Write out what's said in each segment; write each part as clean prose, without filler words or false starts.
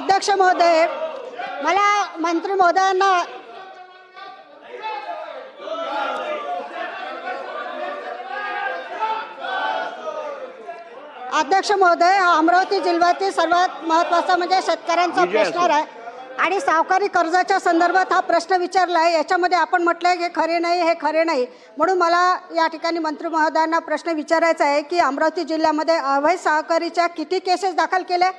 अध्यक्ष महोदय, मला मंत्री महोदयांना अध्यक्ष महोदय, अमरावती जिल्ह्यातील सर्वात महत्त्वाचा म्हणजे शेतकऱ्यांचा प्रश्न आहे आणि सावकारी कर्जाच्या संदर्भात हा प्रश्न विचारला आहे। याच्यामध्ये आपण म्हटलंय की खरे नाही, हे खरे नाही, म्हणून मला या ठिकाणी मंत्री महोदयांना प्रश्न विचारायचा आहे की अमरावती जिल्ह्यामध्ये अवैध सहकारीच्या किती केसेस दाखल केल्या,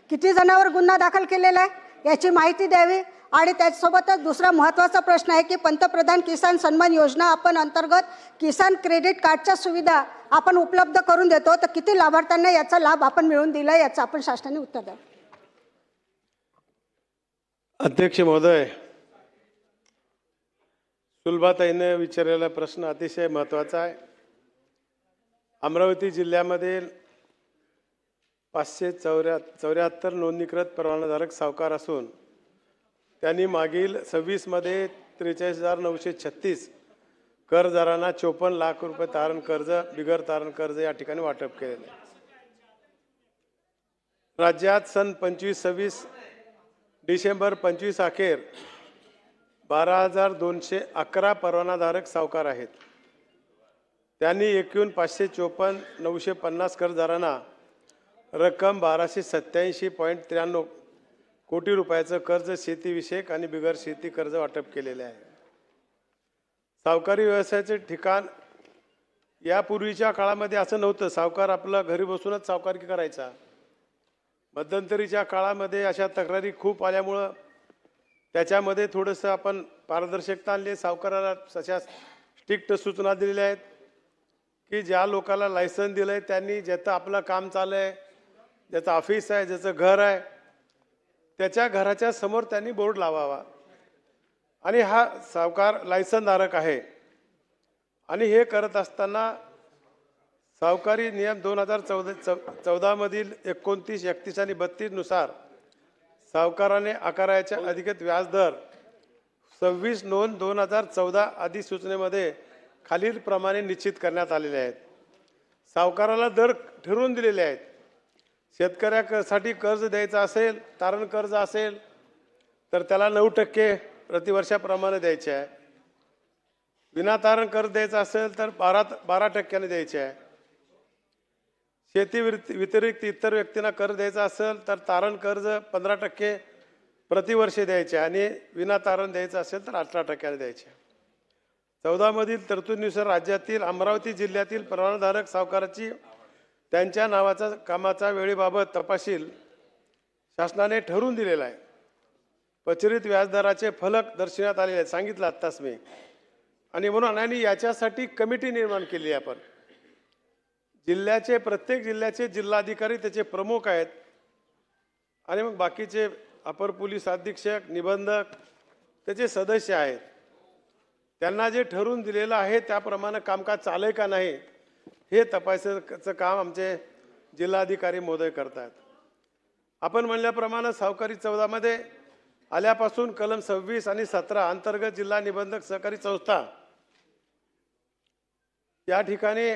किती जणांवर गुन्हा दाखल केलेला आहे याची माहिती द्यावी। आणि त्याचसोबतच दुसरा महत्त्वाचा प्रश्न आहे की पंतप्रधान किसान सन्मान योजना आपण अंतर्गत किसान क्रेडिट कार्डच्या सुविधा आपण उपलब्ध करून देतो, तर किती लाभार्थ्यांना याचा लाभ आपण मिळवून दिला याचं आपण शासनाने उत्तर द्यावं। अध्यक्ष महोदय, सुलभाताईने विचारलेला प्रश्न अतिशय महत्त्वाचा आहे। अमरावती जिल्ह्यामध्ये 574 नोंदणीकृत परवानाधारक सावकार असून त्यांनी मागील 26 मध्ये 43,936 कर्जदारांना 54 लाख रुपये तारण कर्ज, बिगर तारण कर्ज या ठिकाणी वाटप केलेले आहे। राज्यात सन 25-26 डिसेंबर 25 अखेर 12,211 परवानाधारक सावकार आहेत। त्यांनी एकूण 554,950 कर्जदारांना रक्कम 1287.93 कोटी रुपयाचं कर्ज, शेतीविषयक आणि बिगर शेती कर्ज वाटप केलेले आहे। सावकारी व्यवसायाचे ठिकाण यापूर्वीच्या काळामध्ये असं नव्हतं, सावकार आपला घरी बसूनच सावकारकी करायचा। मध्यंतरीच्या काळामध्ये अशा तक्रारी खूप आल्यामुळं त्याच्यामध्ये थोडंसं आपण पारदर्शकता आणली। सावकाराला तशा स्ट्रिक्ट सूचना दिलेल्या आहेत की ज्या लोकाला लायसन दिलं आहे त्यांनी ज्याचं आपलं काम चालू आहे, ज्याचं ऑफिस आहे, ज्याचं घर आहे, त्याच्या घराच्या समोर त्यांनी बोर्ड लावावा आणि हा सावकार लायसनधारक आहे। आणि हे करत असताना सावकारी नियम 2014 मधील 29, 31 आणि 32 नुसार सावकाराने आकाराच्या अधिकृत व्याजदर 26 नोंद 2014 अधिसूचनेमध्ये खालीलप्रमाणे निश्चित करण्यात आलेले आहेत। सावकाराला दर ठरवून दिलेले आहेत। शेतकऱ्यासाठी कर्ज द्यायचं असेल, तारण कर्ज असेल तर त्याला 9% प्रतिवर्षाप्रमाणे द्यायचे आहे। विनातारण कर्ज द्यायचं असेल तर 12% द्यायचे आहे। शेती व्यतिरिक्त इतर व्यक्तींना कर्ज द्यायचं असेल तर तारण कर्ज 15% प्रतिवर्षी द्यायचे आणि विनातारण द्यायचं असेल तर 18% द्यायचे। 14 मधील तरतुदीनुसार राज्यातील अमरावती जिल्ह्यातील परवानाधारक सावकाराची त्यांच्या नावाचा कामाचा वेळेबाबत तपशील शासनाने ठरवून दिलेला आहे। प्रचलित व्याजदराचे फलक दर्शवण्यात आलेले आहेत, सांगितलं आत्ताच मी। आणि म्हणून आणि याच्यासाठी कमिटी निर्माण केली आहे आपण। प्रत्येक जिल्ह्याचे जिल्हाधिकारी त्याचे प्रमुख आहेत आणि मग बाकीचे अपर पोलीस अधीक्षक, निबंधक त्याचे सदस्य आहेत। त्यांना जे ठरवून दिलेलं आहे त्याप्रमाणे कामकाज चालय का नाही हे तपासायचं काम आमचे जिल्हाधिकारी महोदय करतात। आपण म्हणल्याप्रमाणे सावकारी 14 मध्ये आल्यापासून कलम 26 आणि 17 अंतर्गत जिल्हा निबंधक सहकारी संस्था या ठिकाणी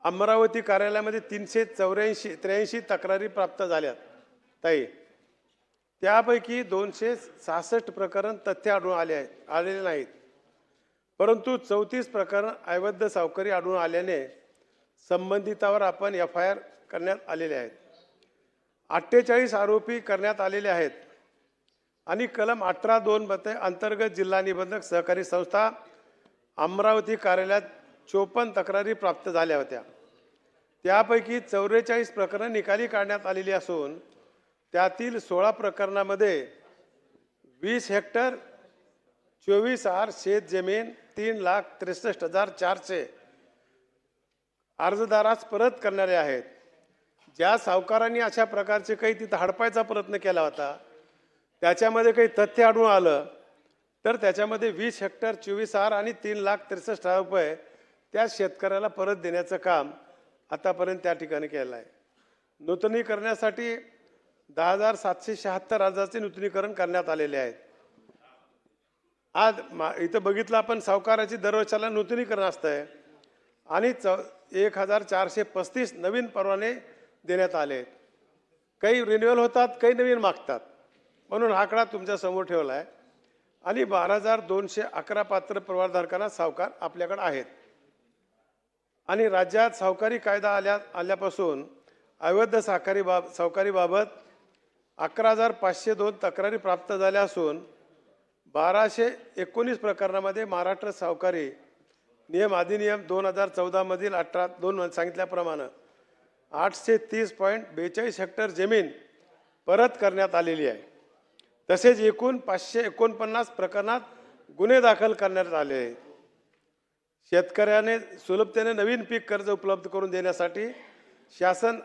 अमरावती कार्यालयामध्ये 383 तक्रारी प्राप्त झाल्यात ताई। त्यापैकी 266 प्रकरण तथ्य आढळून आलेले नाहीत, परंतु 34 प्रकरण अवैध सावकारी आढळून आल्याने संबंधितावर आपण FIR करण्यात आलेले आहेत। 48 आरोपी करण्यात आलेले आहेत आणि कलम 18(2) अंतर्गत जिल्हा निबंधक सहकारी संस्था अमरावती कार्यालयात 54 तक्रारी प्राप्त झाल्या होत्या। त्यापैकी 44 प्रकरण निकाली काढण्यात आलेली असून त्यातील 16 प्रकरणामध्ये 20 हेक्टर 24 आर शेत जमीन 3,63,400 अर्जदारास परत करणारे आहेत। ज्या सावकारांनी अशा प्रकारचे काही तिथं हडपायचा प्रयत्न केला होता त्याच्यामध्ये काही तथ्य आढळून आलं तर त्याच्यामध्ये 20 हेक्टर 24 आर आणि 3,63,000 रुपये त्या शेतकऱ्याला परत देण्याचं काम आतापर्यंत त्या ठिकाणी केलं आहे। नूतनीकरणासाठी 10,776 अर्जाचे नूतनीकरण करण्यात आलेले आहेत। आज इथं बघितलं आपण सावकाराची दरवर्षाला नूतनीकरण असतंय आणि 1,435 नवीन परवाने देण्यात आले आहेत। काही रिन्युअल होतात, काही नवीन मागतात. म्हणून हा आकडा तुमच्या समोर ठेवला आहे. आणि 12,211 पात्र प्रवारधारकांना सावकार आपल्याकडे आहेत. आणि राज्यात सावकारी कायदा आल्यापासून अवैध सावकारीबाबत 11,502 तक्रारी प्राप्त झाल्या असून 1,219 प्रकरणामध्ये महाराष्ट्र सावकारी नियम अधिनियम 2014 मधील 18(2) सांगितल्याप्रमाणे 830.42 हेक्टर जमीन परत करण्यात आलेली आहे. तसेच एकूण 549 प्रकरणात गुन्हे दाखल करण्यात आले आहेत. शेतकऱ्याने सुलभतेने नवीन पीक कर्ज उपलब्ध करून देण्यासाठी शासन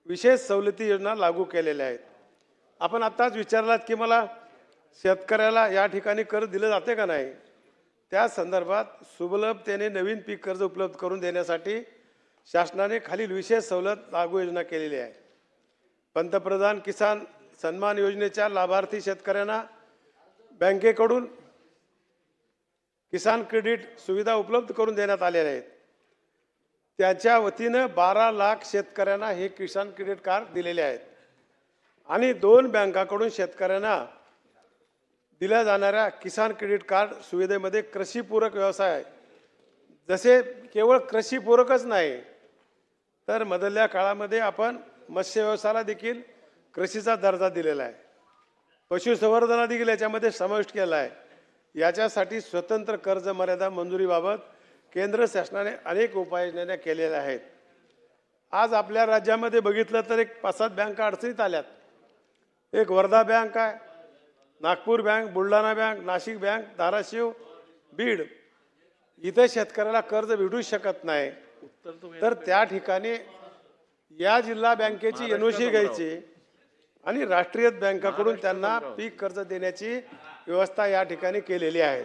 विशेष सवलती योजना लागू केलेल्या आहेत. आपण आत्ताच विचारलात की मला शेतकऱ्याला या ठिकाणी कर्ज दिलं जाते का नाही. त्या संदर्भात सुलभतेने नवीन पीक कर्ज उपलब्ध करून देण्यासाठी शासनाने खालील विशेष सवलत लागू योजना केलेली आहे. पंतप्रधान किसान सन्मान योजनेच्या लाभार्थी शेतकऱ्यांना बँकेकडून किसान क्रेडिट सुविधा उपलब्ध करून देण्यात आलेल्या आहेत. त्याच्या वतीनं 12 लाख शेतकऱ्यांना हे किसान क्रेडिट कार्ड दिलेले आहेत. आणि 2 बँकाकडून शेतकऱ्यांना दिल्या जाणाऱ्या किसान क्रेडिट कार्ड सुविधेमध्ये कृषीपूरक व्यवसाय, जसे केवळ कृषीपूरकच नाही तर मधल्या काळामध्ये आपण मत्स्य व्यवसायाला देखील कृषीचा दर्जा दिलेला आहे. पशुसंवर्धना देखील याच्यामध्ये समाविष्ट केला आहे. याच्यासाठी स्वतंत्र कर्ज मर्यादा मंजुरीबाबत केंद्र शासनाने अनेक उपाययोजना केलेल्या आहेत. आज आपल्या राज्यामध्ये बघितलं तर एक 5-7 बँका अडचणीत आल्यात. एक वर्धा बँक आहे, Nagpur bank, Buldhana bank, Nashik bank, Dharashiv, Beed. इथं शेतकऱ्याला कर्ज भेटू शकत नाही. तर त्या ठिकाणी या जिल्हा बँकेची एनओसी घ्यायची आणि राष्ट्रीय बँकाकडून त्यांना पीक कर्ज देण्याची व्यवस्था या ठिकाणी केलेली आहे.